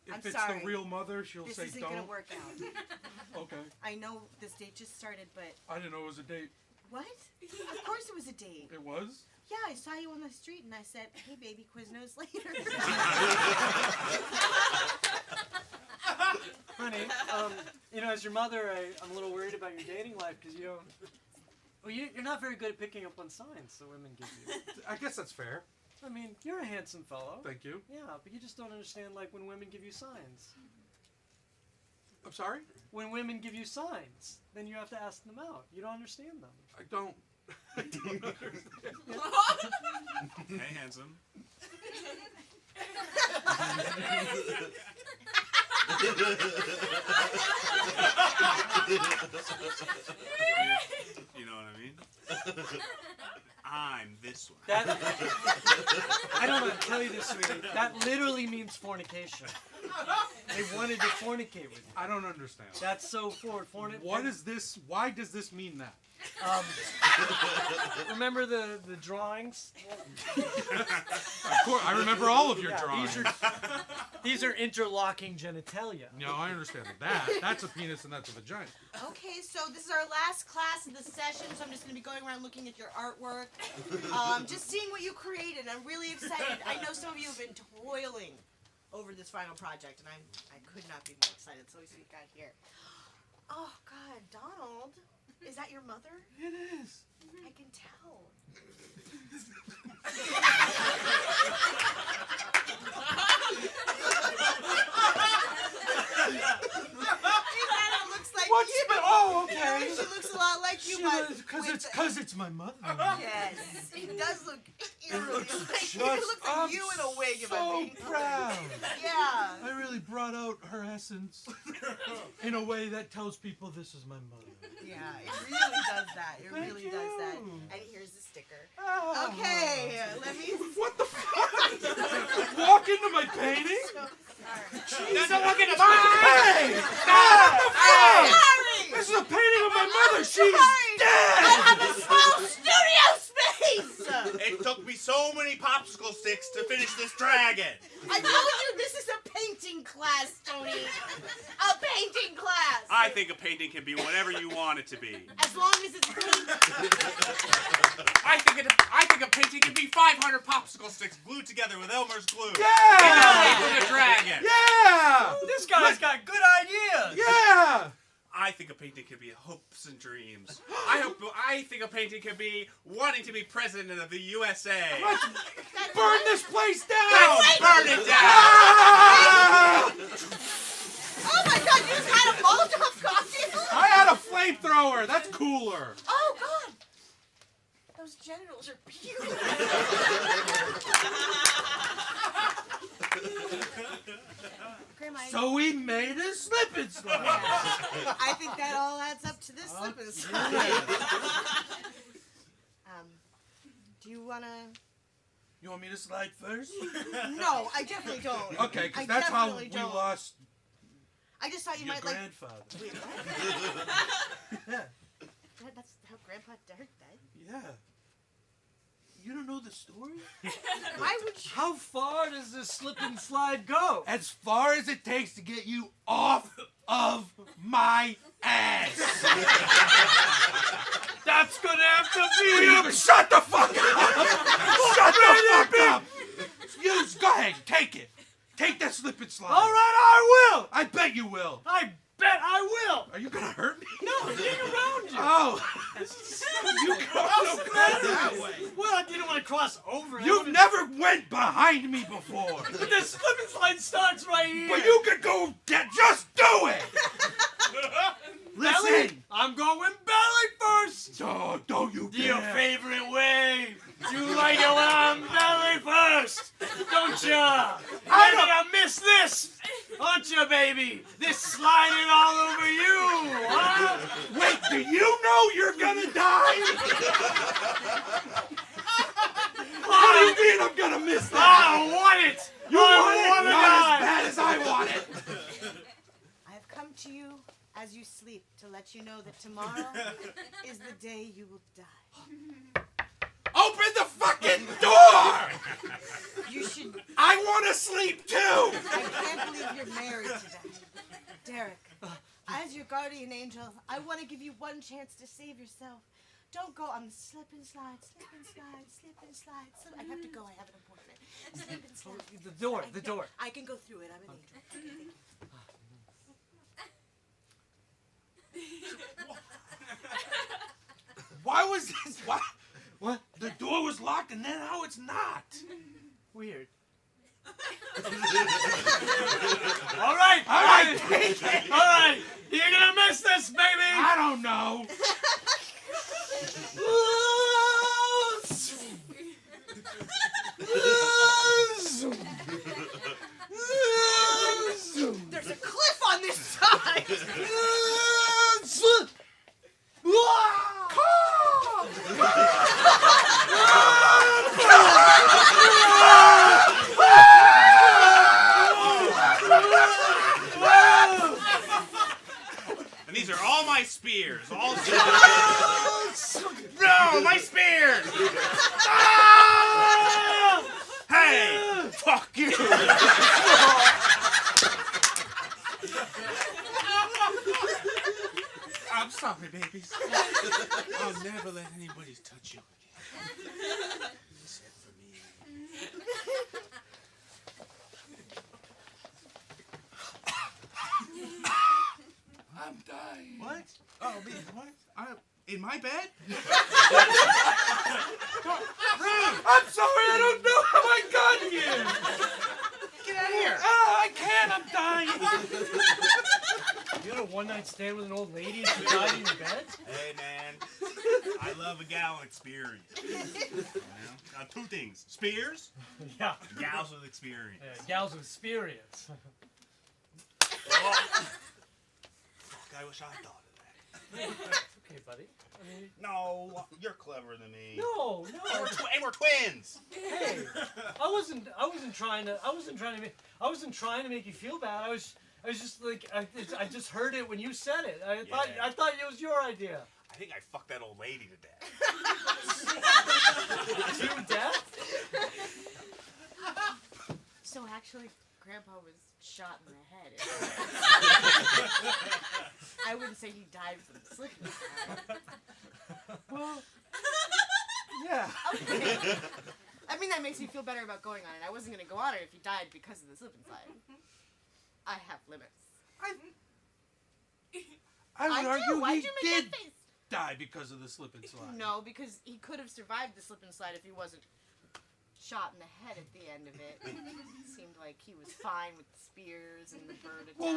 if I'm it's sorry. the real mother, she'll This say isn't don't. gonna work out. Okay. I know this date just started, but I didn't know it was a date. what? Of course it was a date. It was? Yeah, I saw you on the street and I said, "Hey, baby, Quiznos later." Honey, as your mother, I'm a little worried about your dating life because you don't. Well, you're not very good at picking up on signs that women give you. I guess that's fair. I mean, you're a handsome fellow. Thank you. Yeah, but you just don't understand, like, when women give you signs. I'm sorry? When women give you signs, then you have to ask them out. You don't understand them. I don't. I don't understand. Hey, handsome. You know what I mean? I'm this one. That, I don't know how to tell you this, sweetie. That literally means fornication. They wanted to fornicate with you. I don't understand. That's so forward. What is this? Why does this mean that? Remember the drawings? Of course, I remember all of your drawings. These are interlocking genitalia. No, I understand that. That's a penis and that's a vagina. Okay, so this is our last class of the session, so I'm just going to be going around looking at your artwork, just seeing what you created. I'm really excited. I know some of you have been toiling over this final project, and I could not be more excited. So we got here. Oh God, Donald, is that your mother? It is. I can tell. It looks like What's you. oh, okay. She looks a lot like you, but Because it's my mother. yes, it does look eerily like you. It looks like I'm you in a wig. If I'm so being proud. Yeah. I really brought out her essence in a way that tells people this is my mother. Yeah, it really does that. It Thank really does that. you. And here's the sticker. Oh. Okay, let me. What the fuck? Walk into my painting? Don't walk into Hey! What the fuck? Sorry! This is a painting of my mother. She's Sorry! dead. I have a small studio space! It took me so many popsicle sticks to finish this dragon. I told you this is a painting class, Tony. A painting class. I think a painting can be whatever you want it to be. As long as it's paint. I think a painting can be 500 popsicle sticks glued together with Elmer's glue. Yeah! With a dragon. Yeah! This guy's got good ideas. Yeah! I think a painting can be hopes and dreams. I think a painting can be wanting to be president of the USA. Let's burn this place down! Let's burn it down! Ah! Oh my God! You just had a Molotov cocktail. I had a flamethrower. That's cooler. Oh God! Those genitals are beautiful. Grandma, So we made a slip and slide. I think that all adds up to this slip and slide. Do you wanna? You want me to slide first? No, I definitely don't. Okay, because I that's how definitely we don't. lost I just thought you your might like. grandfather. Wait, what? Yeah. That's how Grandpa Derek died. Yeah. You don't know the story? Why would you? How far does this slip and slide go? As far as it takes to get you off of my ass. That's gonna have to be. Shut the fuck up! Shut the fuck up! You go ahead, take it. Take that slip and slide. All right, I will. I bet you will. I bet I will. Are you gonna hurt me? No, I'm getting around you. Oh. You go so bad that way. Well, I didn't want to cross over. You've never went behind me before. But the slip and slide starts right here. But you could go just do it. Listen. I'm going belly first. Oh, don't you Your dare. favorite way. You like it when I'm belly first, don't ya? I'm gonna miss this, aren't you, baby? This sliding all over you, huh? Wait, do you know you're gonna die? What do you mean I'm gonna miss that? I don't want it. You I want it? wanna Not die. as bad as I want it. I have come to you as you sleep to let you know that tomorrow is the day you will die. Open the fucking door! You should. I want to sleep too! I can't believe you're married to that. Derek, as your guardian angel, I want to give you one chance to save yourself. Don't go on the slip and slide, slip and slide, slip and slide. I have to go. I have an appointment. Slip and slide. The door. I can go through it. I'm an angel. Okay, thank you. Why was this? Why? What? The door was locked and then now it's not. Weird. All right. All right, take it. All right. You're gonna miss this, baby. I don't know. There's a cliff on this side. And these are all my spears. All no, my spears! Ah! Hey! Fuck you! I'm sorry, babies. I'll never let anybody touch you again. Except for me. I'm dying. What? Oh, me, what? In my bed? I'm sorry, I don't know how I got here. Get out of here. Oh, I can't. I'm dying. You had a one-night stand with an old lady and she died in your bed? Hey, man. I love a gal experience. You know? Two things. Spears, Yeah. gals with experience. Gals with experience. Oh. Fuck, I wish I thought of that. Okay, buddy. I mean, No, you're cleverer than me. no. And we're twins. Hey, I wasn't trying to make you feel bad. I was just like, I just heard it when you said it. I thought it was your idea. I think I fucked that old lady to death. To death? So actually, Grandpa was shot in the head. I wouldn't say he died from the slip and slide. Well, yeah. Okay. I mean, that makes me feel better about going on it. I wasn't going to go on it if he died because of the slip and slide. I have limits. I would argue Why'd he you make did that face? die because of the slip and slide. No, because he could have survived the slip and slide if he wasn't shot in the head at the end of it. Seemed like he was fine with the spears and the bird attack. Well,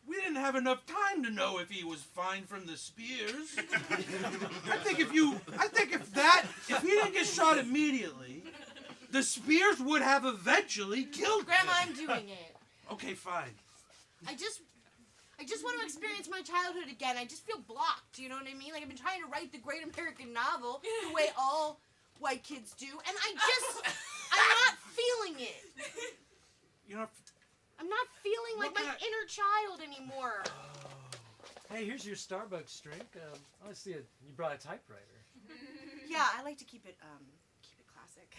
we didn't have enough time to know if he was fine from the spears. I think if he didn't get shot immediately, the spears would have eventually killed Grandma, him. I'm doing it. Okay, fine. I just want to experience my childhood again. I just feel blocked, you know what I mean? Like, I've been trying to write the great American novel the way all white kids do, and I'm not feeling it. You know, I'm not feeling like my inner child anymore. Hey, here's your Starbucks drink. I see you brought a typewriter. Yeah, I like to keep it classic.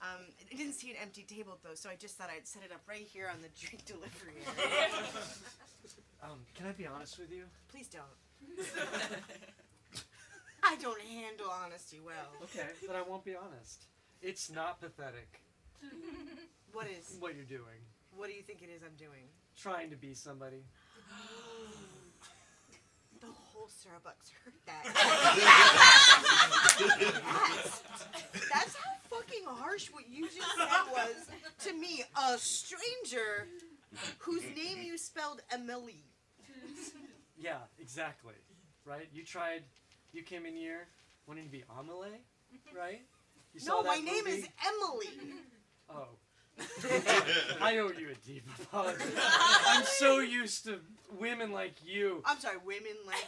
I didn't see an empty table, though, so I just thought I'd set it up right here on the drink delivery area. Can I be honest with you? Please don't. I don't handle honesty well. Okay, but I won't be honest. It's not pathetic What is? what you're doing. What do you think it is I'm doing? Trying to be somebody. The whole Starbucks heard that. That's how fucking harsh what you just said was to me, a stranger whose name you spelled Emily. Yeah, exactly. Right? You came in here wanting to be Amelie, right? You saw No, that my name movie? is Emily. Oh. I owe you a deep apology. I'm so used to women like you. I'm sorry, women like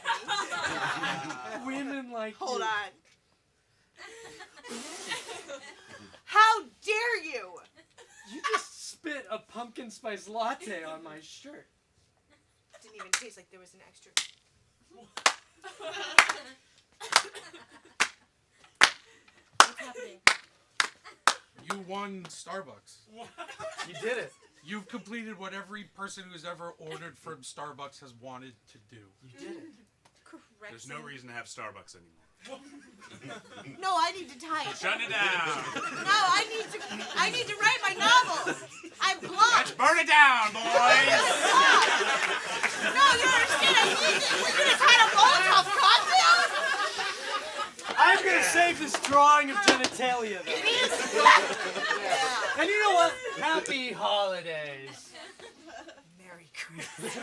me. Women like Hold you. on. How dare you? You just spit a pumpkin spice latte on my shirt. Didn't even taste like there was an extra. What's happening? you won Starbucks. You did it. You've completed what every person who's ever ordered from Starbucks has wanted to do. You did it. Correct. There's no reason to have Starbucks anymore. No, I need to type. Shut it down. No, I need to write my novel. I'm blocked. Let's burn it down, boys. No, you don't understand. I need to. We're gonna try to Molotov cocktail. I'm gonna save this drawing of genitalia though. It is. Yeah. And you know what? Happy holidays. Merry Christmas.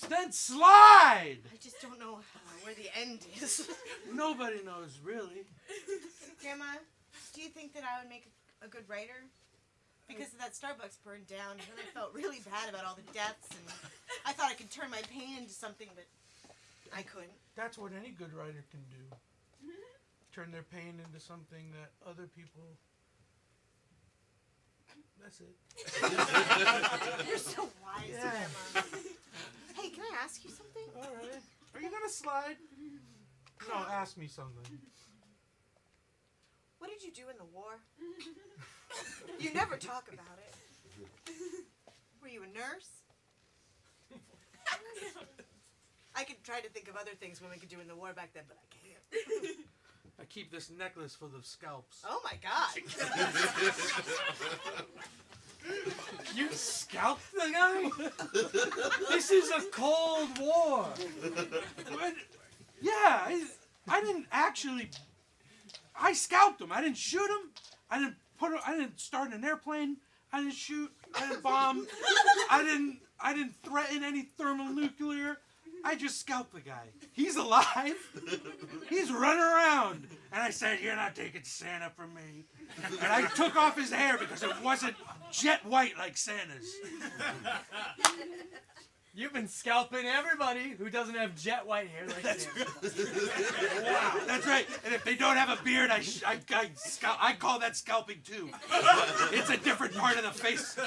Then slide! I just don't know where the end is. Nobody knows, really. Grandma, do you think that I would make a good writer? Because that Starbucks burned down, and I felt really bad about all the deaths, and I thought I could turn my pain into something, but I couldn't. That's what any good writer can do. Turn their pain into something that other people... That's it. You're so wise, Yeah. Grandma. Hey, can I ask you something? Alright. Are you gonna slide? No, ask me something. What did you do in the war? You never talk about it. Were you a nurse? I could try to think of other things women could do in the war back then, but I can't. I keep this necklace full of scalps. Oh my god. You scalped the guy? This is a Cold War. What? Yeah, I didn't actually. I scalped him. I didn't shoot him. I didn't start an airplane. I didn't shoot. I didn't bomb. I didn't threaten any thermonuclear. I just scalped the guy. He's alive. He's running around. And I said, "You're not taking Santa from me." And I took off his hair because it wasn't jet white like Santa's. You've been scalping everybody who doesn't have jet white hair like Santa. Wow, that's right. And if they don't have a beard, I call that scalping too. It's a different part of the face.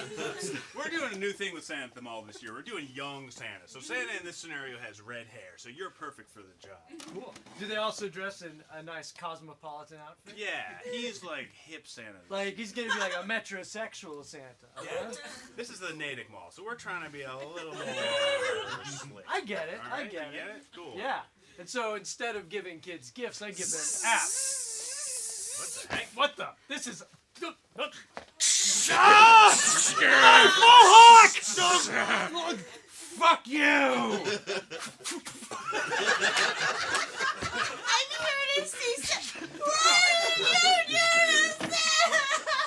We're doing a new thing with Santa at the mall this year. We're doing young Santa. So Santa in this scenario has red hair, so you're perfect for the job. Cool. Do they also dress in a nice cosmopolitan outfit? Yeah, he's like hip Santa. Like he's gonna be like a metrosexual Santa. Yeah. This is the Natick Mall, so we're trying to be a little more slick. I get it. All I right, get you it. Cool. Yeah. And so instead of giving kids gifts, I give them apps. What the heck? What the? This is. Mohawk! Fuck you! I'm here to see Union!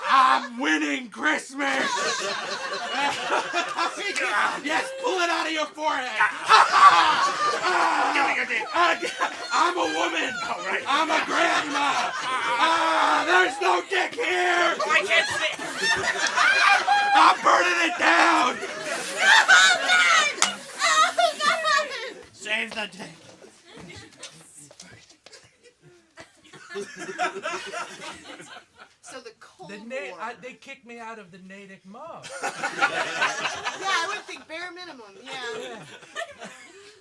I'm winning Christmas! Yes, pull it out of your forehead! I'm a woman! I'm a grandma! There's no dick here! I can't see. I'm burning it down! Save the dick. So the Cold The War. they kicked me out of the Natick Mall. Yeah, I would think bare minimum. Yeah.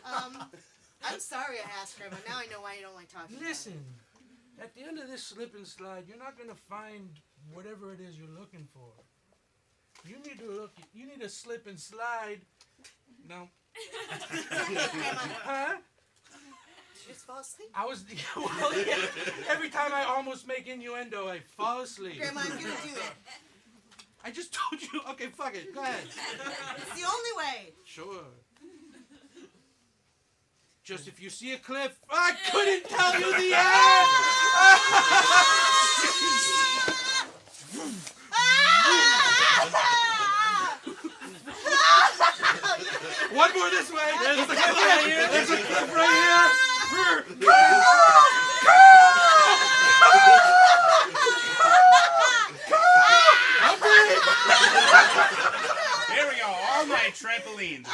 I'm sorry I asked Grandma. Now I know why you don't like talking. Listen, at the end of this slip and slide, you're not gonna find whatever it is you're looking for. You need to look. You need a slip and slide. No. Huh? Just fall asleep. I was. Well, yeah. Every time I almost make innuendo, I fall asleep. Grandma, I'm gonna do it. I just told you. Okay, fuck it. Go ahead. It's the only way. Sure. Just if you see a cliff, I couldn't tell you the end. One more this way. There's a cliff right here. There's a cliff right here. Here we go. All my trampolines.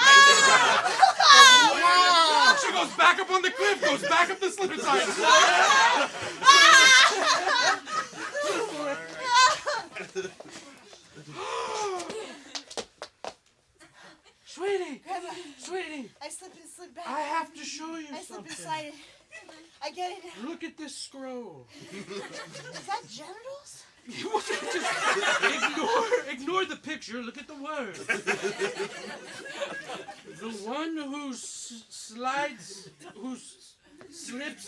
She goes back up on the cliff. Goes back up the slip and slide. Sweetie, I slip and slid back. I have to show you I slip something. and slide. I get it now. Look at this scroll. Is that genitals? Just ignore the picture. Look at the word. The one who slips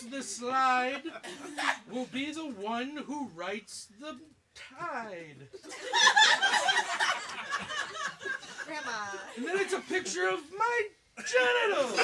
the slide will be the one who writes the tide. Grandma. And then it's a picture of my genitals.